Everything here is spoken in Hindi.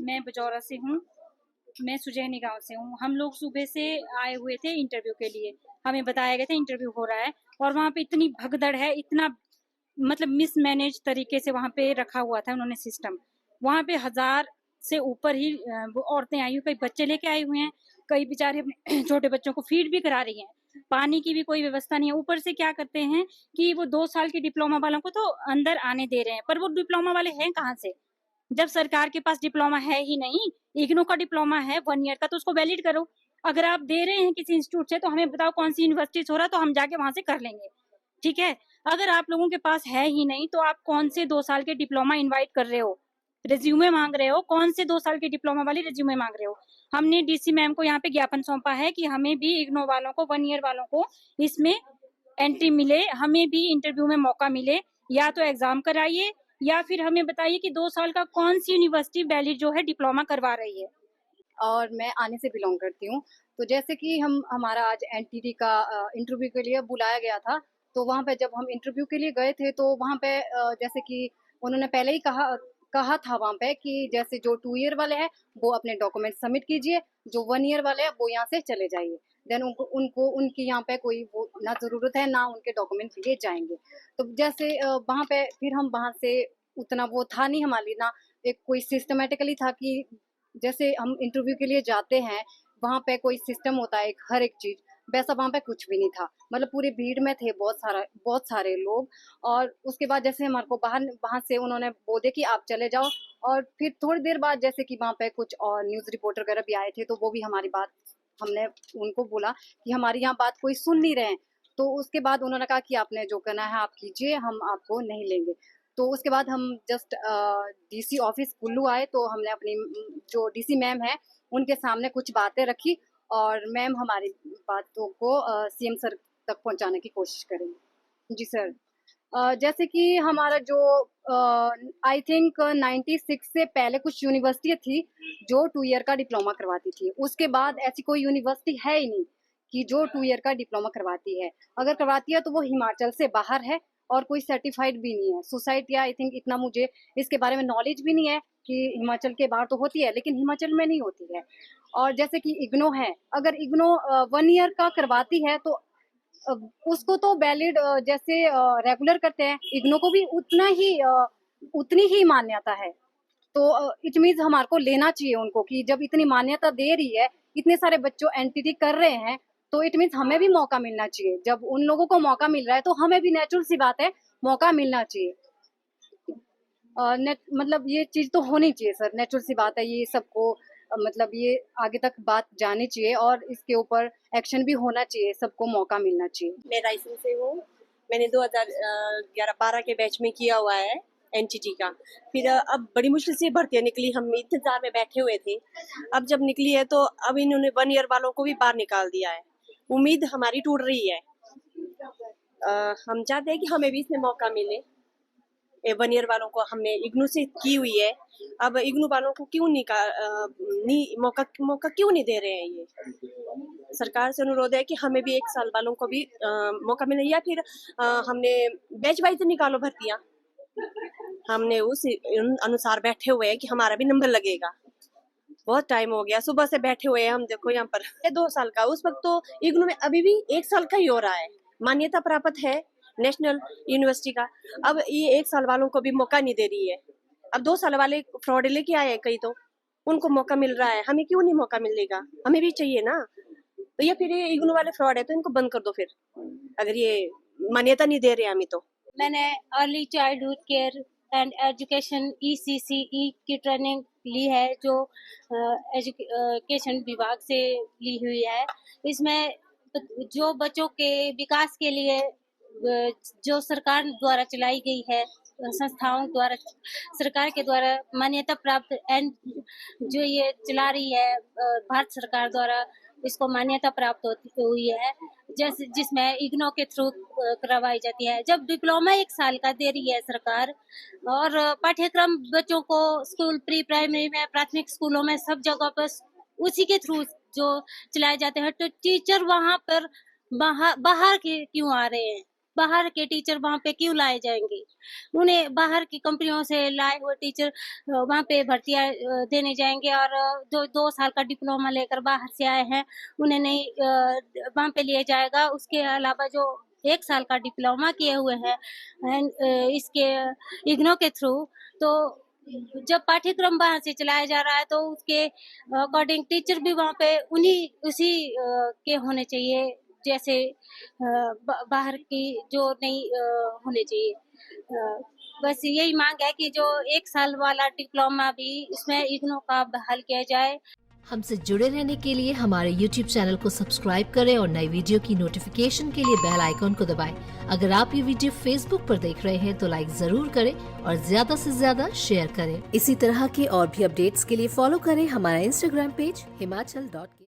मैं बजौरा से हूँ। मैं सुजैनी गांव से हूँ। हम लोग सुबह से आए हुए थे इंटरव्यू के लिए। हमें बताया गया था इंटरव्यू हो रहा है और वहाँ पे इतनी भगदड़ है, इतना मतलब मिसमैनेज तरीके से वहाँ पे रखा हुआ था उन्होंने सिस्टम। वहाँ पे 1000 से ऊपर ही वो औरतें आई हुई, कई बच्चे लेके आए हुए हैं, कई बेचारे अपने छोटे बच्चों को फीड भी करा रही हैं। पानी की भी कोई व्यवस्था नहीं है। ऊपर से क्या करते हैं कि वो 2 साल के डिप्लोमा वालों को तो अंदर आने दे रहे हैं, पर वो डिप्लोमा वाले हैं कहाँ से? जब सरकार के पास डिप्लोमा है ही नहीं, इग्नू का डिप्लोमा है 1 ईयर का, तो उसको वैलिड करो। अगर आप दे रहे हैं किसी इंस्टीट्यूट से तो हमें बताओ कौन सी यूनिवर्सिटी से हो रहा है, तो हम जाके वहां से कर लेंगे। ठीक है। अगर आप लोगों के पास है ही नहीं तो आप कौन से 2 साल के डिप्लोमा इनवाइट कर रहे हो, रिज्यूमे मांग रहे हो? कौन से 2 साल के डिप्लोमा वाली रिज्यूमे मांग रहे हो? हमने डीसी मैम को यहाँ पे ज्ञापन सौंपा है कि हमें भी इग्नो वालों को 1 ईयर वालों को इसमें एंट्री मिले, हमें भी इंटरव्यू में मौका मिले। या तो एग्जाम कराइए या फिर हमें बताइए कि 2 साल का कौन सी यूनिवर्सिटी वैलिड जो है डिप्लोमा करवा रही है। और मैं आने से बिलोंग करती हूँ। तो जैसे कि हम हमारा आज एनटीटी का इंटरव्यू के लिए बुलाया गया था, तो वहाँ पे जब हम इंटरव्यू के लिए गए थे तो वहाँ पे जैसे कि उन्होंने पहले ही कहा कहा था वहाँ पे कि जैसे जो 2 ईयर वाले हैं वो अपने डॉक्यूमेंट सबमिट कीजिए, जो 1 ईयर वाले हैं वो यहाँ से चले जाइए। देन उनको उनको उनकी यहाँ पे कोई वो ना ज़रूरत है ना उनके डॉक्यूमेंट लिए जाएंगे। तो जैसे वहाँ पे फिर हम वहाँ से उतना वो था नहीं हमारी ना एक कोई सिस्टमेटिकली था कि जैसे हम इंटरव्यू के लिए जाते हैं, वहाँ पे कोई सिस्टम होता है एक हर एक चीज़, वैसा वहाँ पे कुछ भी नहीं था। मतलब पूरी भीड़ में थे बहुत सारे लोग और उसके बाद जैसे हमारे को बाहर वहाँ से उन्होंने बोले कि आप चले जाओ और फिर थोड़ी देर बाद जैसे कि वहाँ पे कुछ और न्यूज़ रिपोर्टर वगैरह भी आए थे, तो वो भी हमारी बात हमने उनको बोला कि हमारी यहाँ बात कोई सुन नहीं रहे हैं। तो उसके बाद उन्होंने कहा कि आपने जो करना है आप कीजिए, हम आपको नहीं लेंगे। तो उसके बाद हम जस्ट डीसी ऑफिस कुल्लू आए तो हमने अपनी जो डीसी मैम है उनके सामने कुछ बातें रखी और मैम हमारी बातों को सीएम सर तक पहुंचाने की कोशिश करेंगे। जी सर। जैसे कि हमारा जो आई थिंक 96 से पहले कुछ यूनिवर्सिटी थी जो 2 ईयर का डिप्लोमा करवाती थी। उसके बाद ऐसी कोई यूनिवर्सिटी है ही नहीं कि जो 2 ईयर का डिप्लोमा करवाती है। अगर करवाती है तो वो हिमाचल से बाहर है और कोई सर्टिफाइड भी नहीं है। सोसाइटी आई थिंक इतना मुझे इसके बारे में नॉलेज भी नहीं है कि हिमाचल के बाहर तो होती है लेकिन हिमाचल में नहीं होती है। और जैसे कि इग्नो है, अगर इग्नो 1 ईयर का करवाती है तो उसको तो वैलिड जैसे रेगुलर करते हैं, इग्नो को भी उतनी ही मान्यता है। तो इट मीन्स हमारे को लेना चाहिए उनको कि जब इतनी मान्यता दे रही है, इतने सारे बच्चों एनटीटी कर रहे हैं, तो इट मीन्स हमें भी मौका मिलना चाहिए। जब उन लोगों को मौका मिल रहा है तो हमें भी नेचुरल सी बात है मौका मिलना चाहिए। मतलब ये चीज तो होनी चाहिए सर, नेचुरल सी बात है ये सबको। मतलब ये आगे तक बात जानी चाहिए और इसके ऊपर एक्शन भी होना चाहिए, सबको मौका मिलना चाहिए। मैं रायसेन से हूँ। मैंने 2011-12 के बैच में किया हुआ है एनटीटी का। फिर अब बड़ी मुश्किल से भर्तियाँ निकली, हम इंतजार में बैठे हुए थे। अब जब निकली है तो अब इन्होंने 1 ईयर वालों को भी बाहर निकाल दिया है। उम्मीद हमारी टूट रही है। हम चाहते हैं कि हमें भी इसमें मौका मिले। 1 ईयर वालों को हमने इग्नू से की हुई है, अब इग्नू वालों को क्यों नहीं मौका क्यों नहीं दे रहे हैं? ये सरकार से अनुरोध है कि हमें भी 1 साल वालों को भी मौका मिले या फिर हमने बैच वाइज निकालो भर्तियां। हमने उस अनुसार बैठे हुए हैं कि हमारा भी नंबर लगेगा। बहुत टाइम हो गया, सुबह से बैठे हुए हैं हम। देखो यहाँ पर 2 साल का, उस वक्त तो इग्नू में अभी भी 1 साल का ही हो रहा है। मान्यता प्राप्त है नेशनल यूनिवर्सिटी का, अब ये 1 साल वालों को भी मौका नहीं दे रही है। अब 2 साल वाले फ्रॉड लेके आए हैं कई, तो उनको मौका मिल रहा है, हमें क्यों नहीं मौका मिलेगा? हमें भी चाहिए ना। तो ये फिर ये इग्नू वाले फ्रॉड है तो इनको बंद कर दो फिर, अगर ये मान्यता नहीं दे रहे हमें तो। मैंने early childhood care and education ECCE की ट्रेनिंग ली है, जो एजुकेशन विभाग से ली हुई है। इसमें जो बच्चों के विकास के लिए जो सरकार द्वारा चलाई गई है, संस्थाओं द्वारा, सरकार के द्वारा मान्यता प्राप्त एंड जो ये चला रही है भारत सरकार द्वारा, इसको मान्यता प्राप्त हुई है, जैसे जिसमें इग्नो के थ्रू करवाई जाती है। जब डिप्लोमा 1 साल का दे रही है सरकार और पाठ्यक्रम बच्चों को स्कूल, प्री प्राइमरी में, प्राथमिक स्कूलों में, सब जगह पर उसी के थ्रू जो चलाए जाते हैं, तो टीचर वहां पर बाहर के क्यों आ रहे हैं? बाहर के टीचर वहाँ पे क्यों लाए जाएंगे? उन्हें बाहर की कंपनियों से लाए हुए टीचर वहाँ पे भर्तियाँ देने जाएंगे, और जो 2 साल का डिप्लोमा लेकर बाहर से आए हैं उन्हें नहीं वहाँ पे लिया जाएगा। उसके अलावा जो 1 साल का डिप्लोमा किए हुए हैं एंड इसके इग्नो के थ्रू, तो जब पाठ्यक्रम वहाँ से चलाया जा रहा है तो उसके अकॉर्डिंग टीचर भी वहाँ पे उसी के होने चाहिए, जैसे बाहर की जो नहीं होने चाहिए। बस यही मांग है कि जो 1 साल वाला डिप्लोमा भी उसमें इग्नो का बहाल किया जाए। हमसे जुड़े रहने के लिए हमारे YouTube चैनल को सब्सक्राइब करें और नई वीडियो की नोटिफिकेशन के लिए बेल आइकॉन को दबाएं। अगर आप ये वीडियो Facebook पर देख रहे हैं तो लाइक जरूर करें और ज्यादा से ज्यादा शेयर करें। इसी तरह के और भी अपडेट्स के लिए फॉलो करें हमारा Instagram पेज himachal.ke।